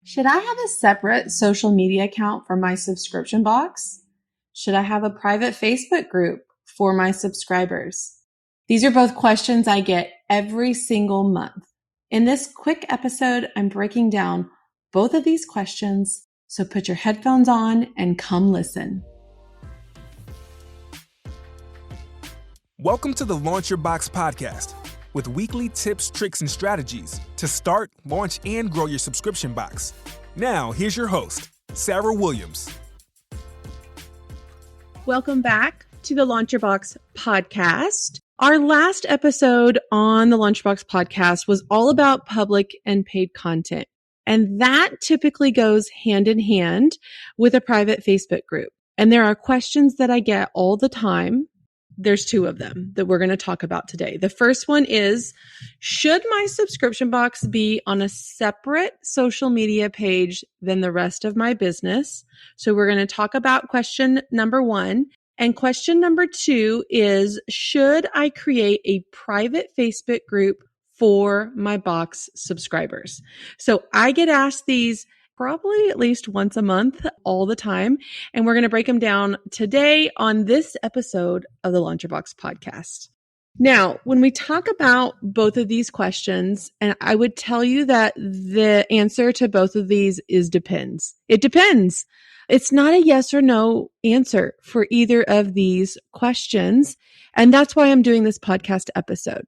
Should I have a separate social media account for my subscription box? Should I have a private Facebook group for my subscribers? These are both questions I get every single month. In this quick episode, I'm breaking down both of these questions, so put your headphones on and come listen. Welcome to the Launch Your Box podcast, with weekly tips, tricks, and strategies to start, launch, and grow your subscription box. Now, here's your host, Sarah Williams. Welcome back to the Launch Your Box podcast. Our last episode on the Launch Your Box podcast was all about public and paid content. And that typically goes hand in hand with a private Facebook group. And there are questions that I get all the time. There's two of them that we're going to talk about today. The first one is, should my subscription box be on a separate social media page than the rest of my business? So we're going to talk about question number one. And question number two is, should I create a private Facebook group for my box subscribers? So I get asked these probably at least once a month, all the time. And we're going to break them down today on this episode of the Launch Your Box podcast. Now, when we talk about both of these questions, and I would tell you that the answer to both of these is depends. It depends. It's not a yes or no answer for either of these questions. And that's why I'm doing this podcast episode.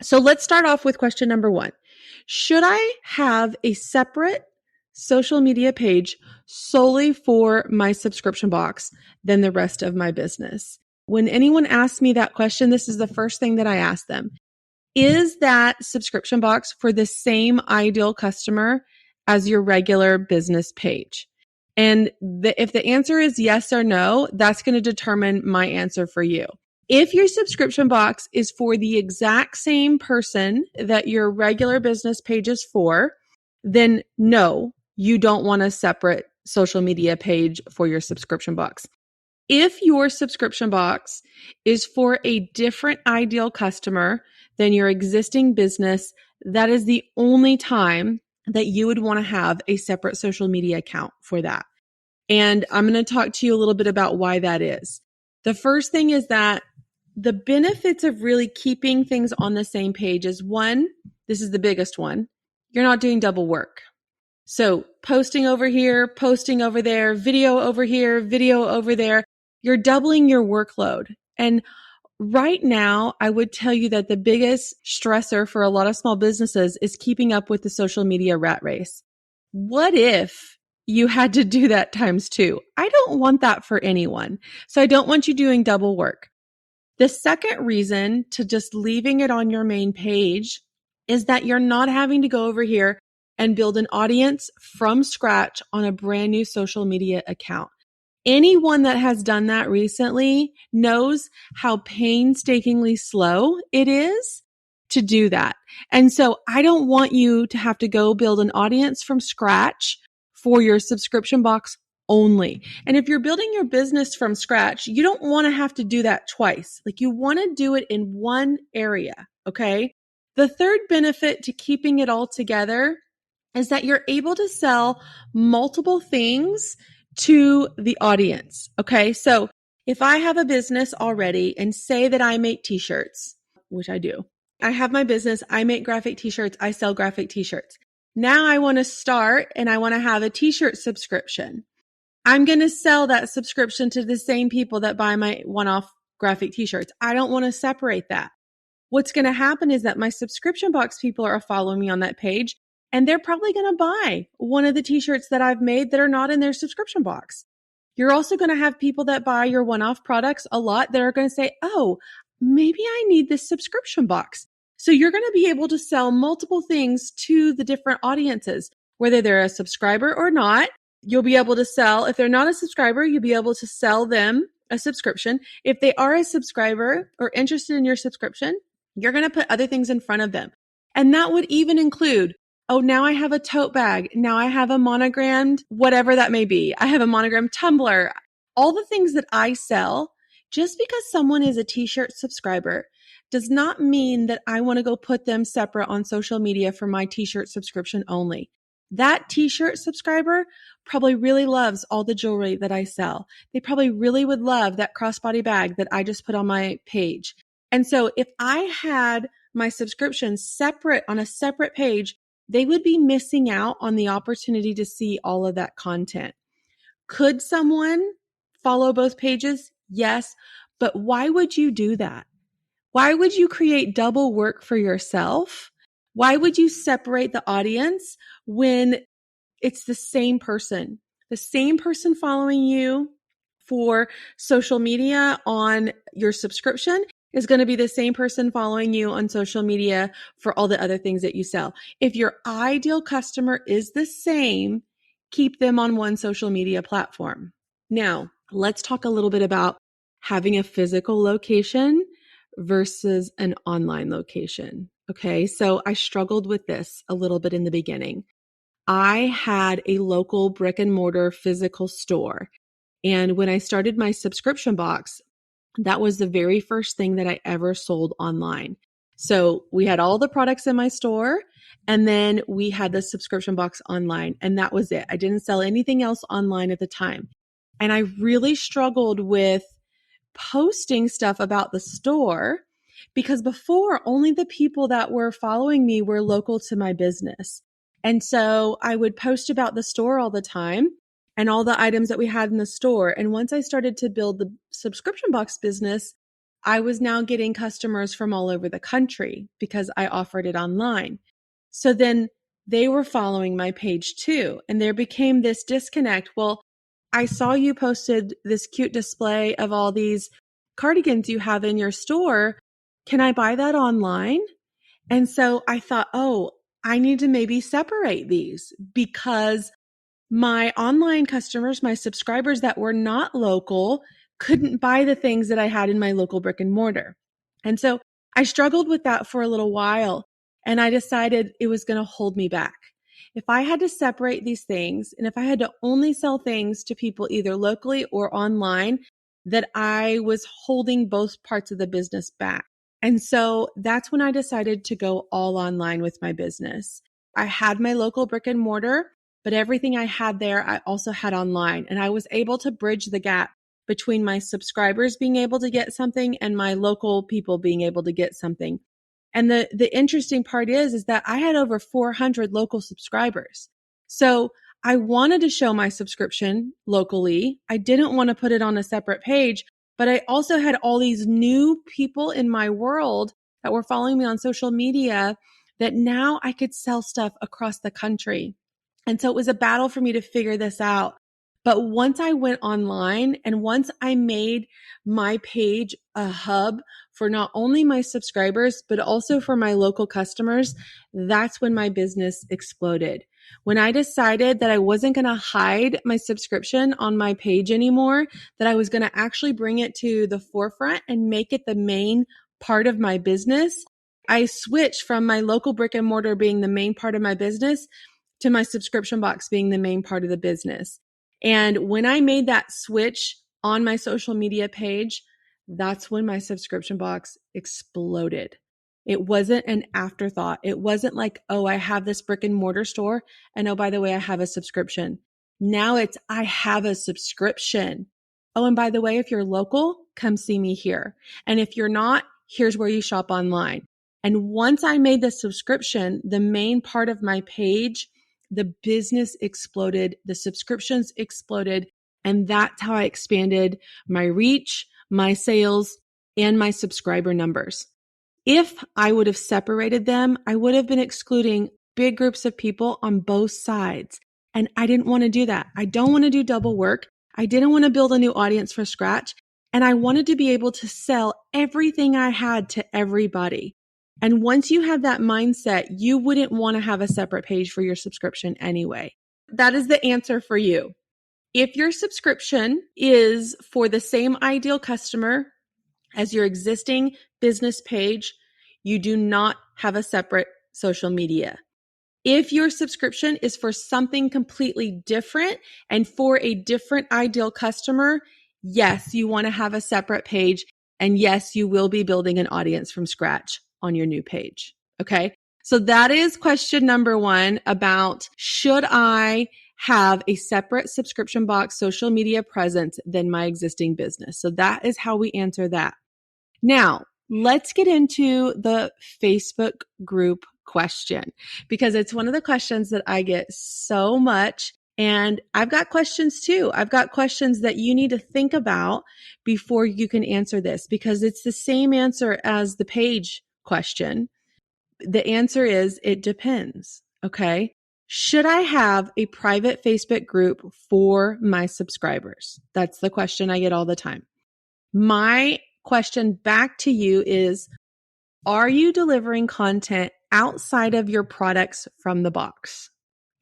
So let's start off with question number one. Should I have a separate social media page solely for my subscription box than the rest of my business? When anyone asks me that question, this is the first thing that I ask them. Is that subscription box for the same ideal customer as your regular business page? And if the answer is yes or no, that's going to determine my answer for you. If your subscription box is for the exact same person that your regular business page is for, then no, you don't want a separate social media page for your subscription box. If your subscription box is for a different ideal customer than your existing business, that is the only time that you would want to have a separate social media account for that. And I'm going to talk to you a little bit about why that is. The first thing is that the benefits of really keeping things on the same page is, one, this is the biggest one, you're not doing double work. So posting over here, posting over there, video over here, video over there, you're doubling your workload. And right now, I would tell you that the biggest stressor for a lot of small businesses is keeping up with the social media rat race. What if you had to do that times two? I don't want that for anyone. So I don't want you doing double work. The second reason to just leaving it on your main page is that you're not having to go over here and build an audience from scratch on a brand new social media account. Anyone that has done that recently knows how painstakingly slow it is to do that. And so I don't want you to have to go build an audience from scratch for your subscription box only. And if you're building your business from scratch, you don't want to have to do that twice. Like, you want to do it in one area, okay? The third benefit to keeping it all together is that you're able to sell multiple things to the audience. Okay. So if I have a business already and say that I make t-shirts, which I do, I have my business, I make graphic t-shirts, I sell graphic t-shirts. Now I want to start and I want to have a t-shirt subscription. I'm going to sell that subscription to the same people that buy my one-off graphic t-shirts. I don't want to separate that. What's going to happen is that my subscription box people are following me on that page, and they're probably going to buy one of the t-shirts that I've made that are not in their subscription box. You're also going to have people that buy your one-off products a lot that are going to say, oh, maybe I need this subscription box. So you're going to be able to sell multiple things to the different audiences, whether they're a subscriber or not. You'll be able to sell, if they're not a subscriber, you'll be able to sell them a subscription. If they are a subscriber or interested in your subscription, you're going to put other things in front of them. And that would even include, oh, now I have a tote bag. Now I have a monogrammed, whatever that may be. I have a monogrammed tumbler. All the things that I sell, just because someone is a t-shirt subscriber does not mean that I want to go put them separate on social media for my t-shirt subscription only. That t-shirt subscriber probably really loves all the jewelry that I sell. They probably really would love that crossbody bag that I just put on my page. And so if I had my subscription separate on a separate page, they would be missing out on the opportunity to see all of that content. Could someone follow both pages? Yes. But why would you do that? Why would you create double work for yourself? Why would you separate the audience when it's the same person following you for social media on your subscription is going to be the same person following you on social media for all the other things that you sell. If your ideal customer is the same, keep them on one social media platform. Now, let's talk a little bit about having a physical location versus an online location. Okay, so I struggled with this a little bit in the beginning. I had a local brick and mortar physical store. And when I started my subscription box, that was the very first thing that I ever sold online. So we had all the products in my store, and then we had the subscription box online, and that was it. I didn't sell anything else online at the time. And I really struggled with posting stuff about the store because before, only the people that were following me were local to my business. And so I would post about the store all the time and all the items that we had in the store. And once I started to build the subscription box business, I was now getting customers from all over the country because I offered it online. So then they were following my page too. And there became this disconnect. Well, I saw you posted this cute display of all these cardigans you have in your store. Can I buy that online? And so I thought, oh, I need to maybe separate these because my online customers, my subscribers that were not local, couldn't buy the things that I had in my local brick and mortar. And so I struggled with that for a little while, and I decided it was going to hold me back. If I had to separate these things, and if I had to only sell things to people either locally or online, that I was holding both parts of the business back. And so that's when I decided to go all online with my business. I had my local brick and mortar, but everything I had there, I also had online. And I was able to bridge the gap between my subscribers being able to get something and my local people being able to get something. And the interesting part is that I had over 400 local subscribers. So I wanted to show my subscription locally. I didn't want to put it on a separate page, but I also had all these new people in my world that were following me on social media that now I could sell stuff across the country. And so it was a battle for me to figure this out. But once I went online and once I made my page a hub for not only my subscribers, but also for my local customers, that's when my business exploded. When I decided that I wasn't going to hide my subscription on my page anymore, that I was going to actually bring it to the forefront and make it the main part of my business, I switched from my local brick and mortar being the main part of my business to my subscription box being the main part of the business. And when I made that switch on my social media page, that's when my subscription box exploded. It wasn't an afterthought. It wasn't like, oh, I have this brick and mortar store. And oh, by the way, I have a subscription. Now it's, I have a subscription. Oh, and by the way, if you're local, come see me here. And if you're not, here's where you shop online. And once I made the subscription, the main part of my page, the business exploded, the subscriptions exploded, and that's how I expanded my reach, my sales, and my subscriber numbers. If I would have separated them, I would have been excluding big groups of people on both sides. And I didn't want to do that. I don't want to do double work. I didn't want to build a new audience from scratch. And I wanted to be able to sell everything I had to everybody. And once you have that mindset, you wouldn't want to have a separate page for your subscription anyway. That is the answer for you. If your subscription is for the same ideal customer as your existing business page, you do not have a separate social media. If your subscription is for something completely different and for a different ideal customer, yes, you want to have a separate page. And yes, you will be building an audience from scratch on your new page. Okay. So that is question number one about, should I have a separate subscription box social media presence than my existing business? So that is how we answer that. Now, let's get into the Facebook group question, because it's one of the questions that I get so much. And I've got questions too. I've got questions that you need to think about before you can answer this, because it's the same answer as the page question. The answer is, it depends. Okay. Should I have a private Facebook group for my subscribers? That's the question I get all the time. My question back to you is, are you delivering content outside of your products from the box?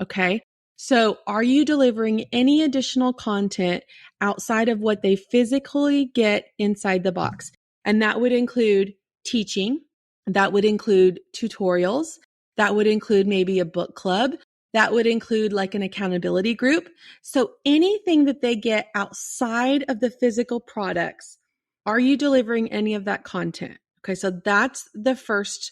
Okay. So are you delivering any additional content outside of what they physically get inside the box? And that would include teaching. That would include tutorials. That would include maybe a book club. That would include like an accountability group. So anything that they get outside of the physical products, are you delivering any of that content? Okay, so that's the first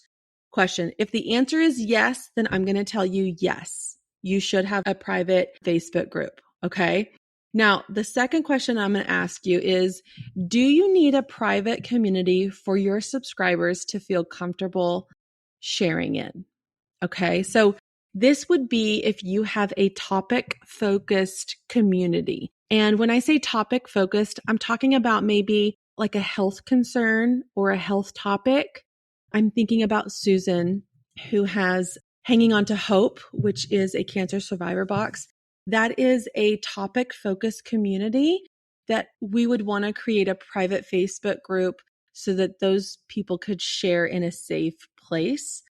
question. If the answer is yes, then I'm going to tell you yes, you should have a private Facebook group. Okay. Now, the second question I'm going to ask you is, do you need a private community for your subscribers to feel comfortable sharing in? Okay. So this would be if you have a topic focused community. And when I say topic focused, I'm talking about maybe like a health concern or a health topic. I'm thinking about Susan, who has Hanging On to Hope, which is a cancer survivor box. That is a topic focused community that we would want to create a private Facebook group so that those people could share in a safe place.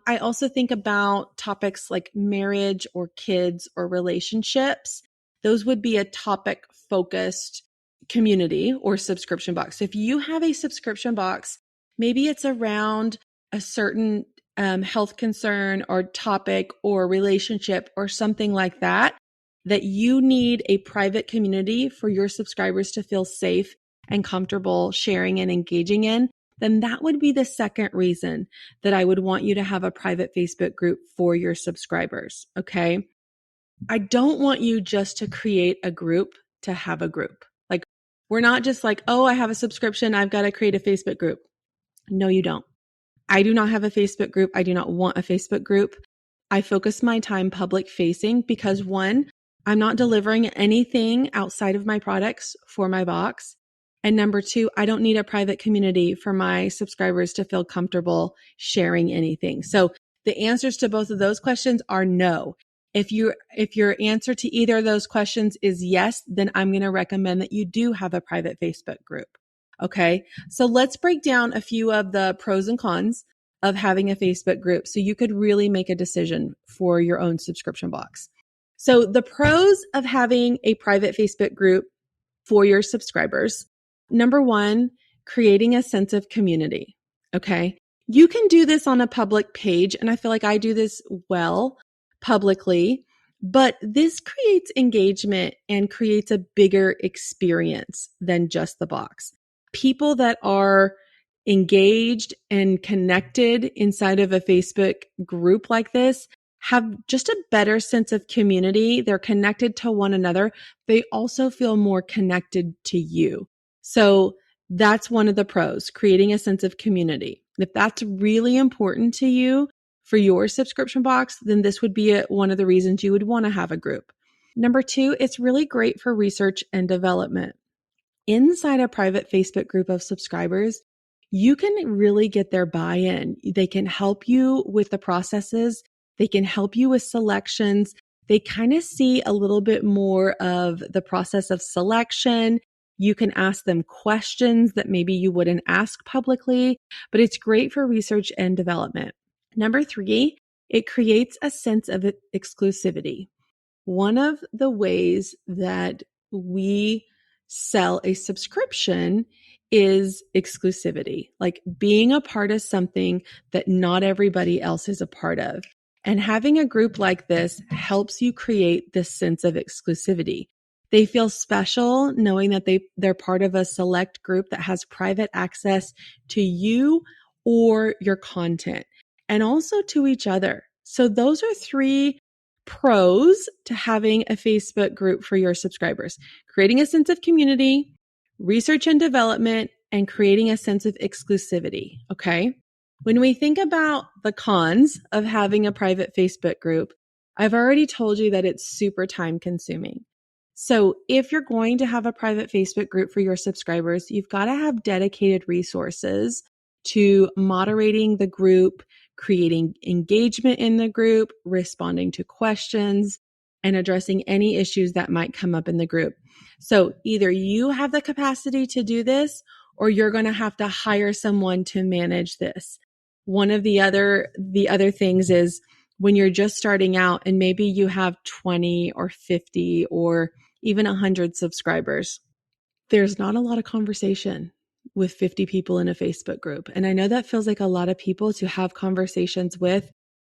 I also think about topics like marriage or kids or relationships. Those would be a topic focused community or subscription box. So if you have a subscription box, maybe it's around a certain health concern or topic or relationship or something like that, that you need a private community for your subscribers to feel safe and comfortable sharing and engaging in, then that would be the second reason that I would want you to have a private Facebook group for your subscribers. Okay. I don't want you just to create a group to have a group. Like, we're not just like, oh, I have a subscription, I've got to create a Facebook group. No, you don't. I do not have a Facebook group. I do not want a Facebook group. I focus my time public facing because, one, I'm not delivering anything outside of my products for my box. And number two, I don't need a private community for my subscribers to feel comfortable sharing anything. So the answers to both of those questions are no. If your answer to either of those questions is yes, then I'm going to recommend that you do have a private Facebook group. Okay. So let's break down a few of the pros and cons of having a Facebook group so you could really make a decision for your own subscription box. So the pros of having a private Facebook group for your subscribers. Number one, creating a sense of community. Okay. You can do this on a public page, and I feel like I do this well publicly, but this creates engagement and creates a bigger experience than just the box. People that are engaged and connected inside of a Facebook group like this have just a better sense of community. They're connected to one another. They also feel more connected to you. So that's one of the pros, creating a sense of community. If that's really important to you for your subscription box, then this would be one of the reasons you would want to have a group. Number two, it's really great for research and development. Inside a private Facebook group of subscribers, you can really get their buy-in. They can help you with the processes. They can help you with selections. They kind of see a little bit more of the process of selection. You can ask them questions that maybe you wouldn't ask publicly, but it's great for research and development. Number three, it creates a sense of exclusivity. One of the ways that we sell a subscription is exclusivity, like being a part of something that not everybody else is a part of. And having a group like this helps you create this sense of exclusivity. They feel special knowing that they're part of a select group that has private access to you or your content. and also to each other. So those are 3 pros to having a Facebook group for your subscribers: creating a sense of community, research and development, and creating a sense of exclusivity. Okay. When we think about the cons of having a private Facebook group, I've already told you that it's super time consuming. So if you're going to have a private Facebook group for your subscribers, you've got to have dedicated resources to moderating the group, creating engagement in the group, responding to questions, and addressing any issues that might come up in the group. So either you have the capacity to do this, or you're going to have to hire someone to manage this. One of the other things is when you're just starting out and maybe you have 20 or 50 or even 100 subscribers, there's not a lot of conversation with 50 people in a Facebook group. And I know that feels like a lot of people to have conversations with,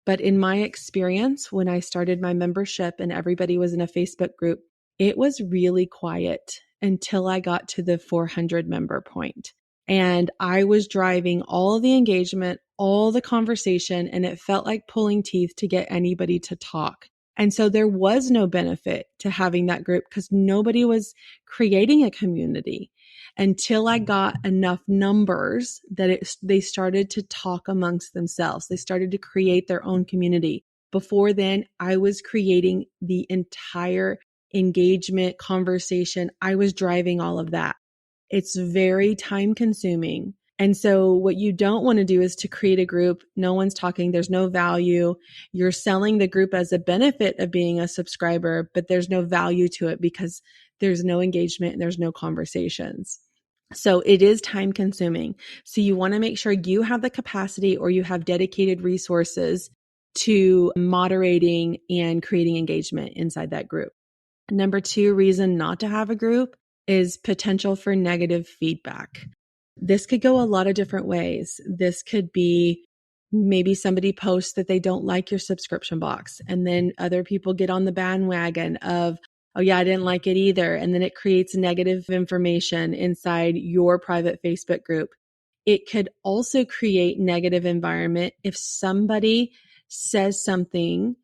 but in my experience, when I started my membership and everybody was in a Facebook group, it was really quiet until I got to the 400 member point. And I was driving all the engagement, all the conversation, and it felt like pulling teeth to get anybody to talk. And so there was no benefit to having that group because nobody was creating a community until I got enough numbers that they started to talk amongst themselves. They started to create their own community. Before then, I was creating the entire engagement conversation. I was driving all of that. It's very time consuming. And so what you don't want to do is to create a group. No one's talking. There's no value. You're selling the group as a benefit of being a subscriber, but there's no value to it because there's no engagement and there's no conversations. So it is time consuming. So you want to make sure you have the capacity or you have dedicated resources to moderating and creating engagement inside that group. Number 2 reason not to have a group is potential for negative feedback. This could go a lot of different ways. This could be maybe somebody posts that they don't like your subscription box, and then other people get on the bandwagon of, oh yeah, I didn't like it either. And then it creates negative information inside your private Facebook group. It could also create negative environment if somebody says something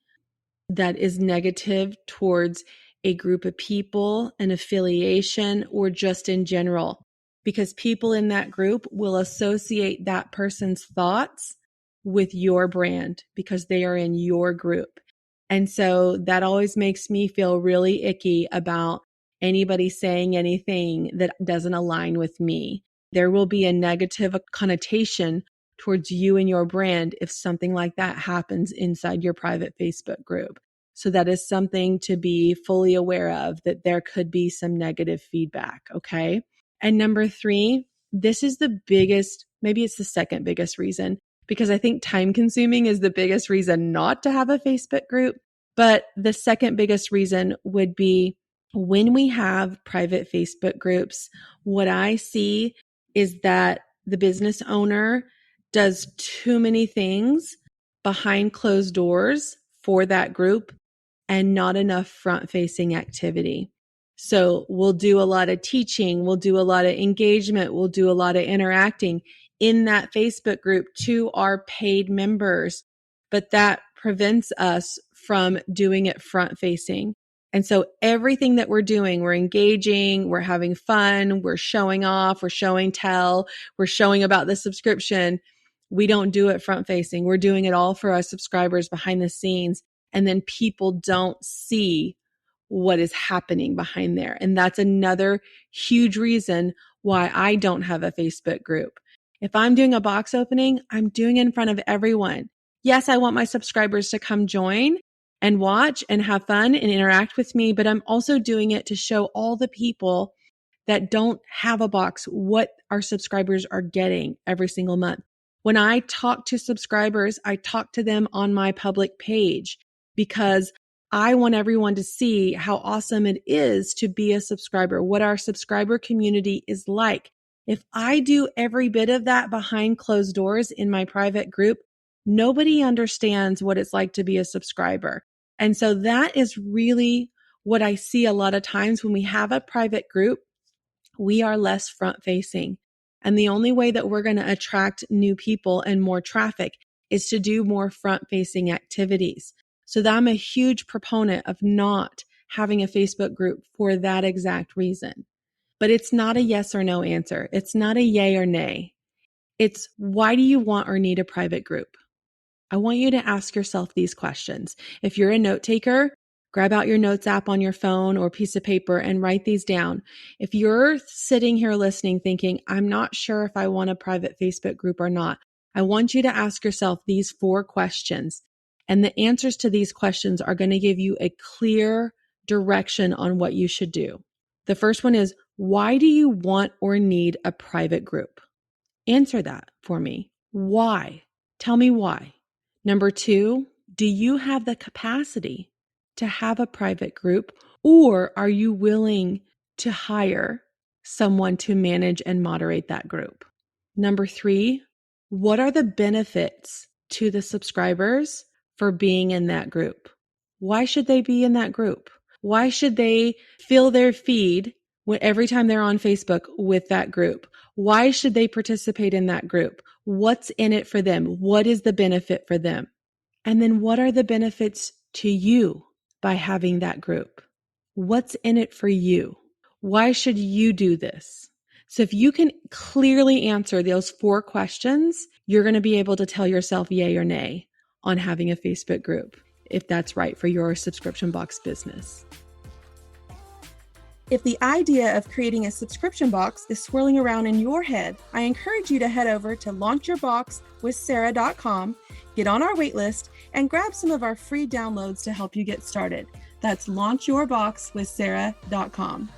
that is negative towards a group of people, an affiliation, or just in general, because people in that group will associate that person's thoughts with your brand because they are in your group. And so that always makes me feel really icky about anybody saying anything that doesn't align with me. There will be a negative connotation towards you and your brand if something like that happens inside your private Facebook group. So that is something to be fully aware of, that there could be some negative feedback. Okay. And number 3, this is the biggest, maybe it's the second biggest reason, because I think time consuming is the biggest reason not to have a Facebook group. But the second biggest reason would be when we have private Facebook groups, what I see is that the business owner does too many things behind closed doors for that group and not enough front-facing activity. So we'll do a lot of teaching, we'll do a lot of engagement, we'll do a lot of interacting in that Facebook group to our paid members, but that prevents us from doing it front-facing. And so everything that we're doing, we're engaging, we're having fun, we're showing off, we're showing tell, we're showing about the subscription. We don't do it front-facing. We're doing it all for our subscribers behind the scenes. And then people don't see what is happening behind there. And that's another huge reason why I don't have a Facebook group. If I'm doing a box opening, I'm doing it in front of everyone. Yes, I want my subscribers to come join and watch and have fun and interact with me, but I'm also doing it to show all the people that don't have a box what our subscribers are getting every single month. When I talk to subscribers, I talk to them on my public page, because I want everyone to see how awesome it is to be a subscriber, what our subscriber community is like. If I do every bit of that behind closed doors in my private group, nobody understands what it's like to be a subscriber. And so that is really what I see a lot of times when we have a private group, we are less front facing. And the only way that we're going to attract new people and more traffic is to do more front-facing activities. So I'm a huge proponent of not having a Facebook group for that exact reason. But it's not a yes or no answer. It's not a yay or nay. It's why do you want or need a private group? I want you to ask yourself these questions. If you're a note taker, grab out your notes app on your phone or piece of paper and write these down. If you're sitting here listening thinking, I'm not sure if I want a private Facebook group or not, I want you to ask yourself these 4 questions. And the answers to these questions are going to give you a clear direction on what you should do. The first one is, why do you want or need a private group? Answer that for me. Why? Tell me why. Number 2, do you have the capacity to have a private group, or are you willing to hire someone to manage and moderate that group? Number 3, what are the benefits to the subscribers for being in that group? Why should they be in that group? Why should they fill their feed every time they're on Facebook with that group? Why should they participate in that group? What's in it for them? What is the benefit for them? And then what are the benefits to you by having that group? What's in it for you? Why should you do this? So if you can clearly answer those 4 questions, you're going to be able to tell yourself yay or nay on having a Facebook group, if that's right for your subscription box business. If the idea of creating a subscription box is swirling around in your head, I encourage you to head over to launchyourboxwithsarah.com, get on our waitlist, and grab some of our free downloads to help you get started. That's launchyourboxwithsarah.com.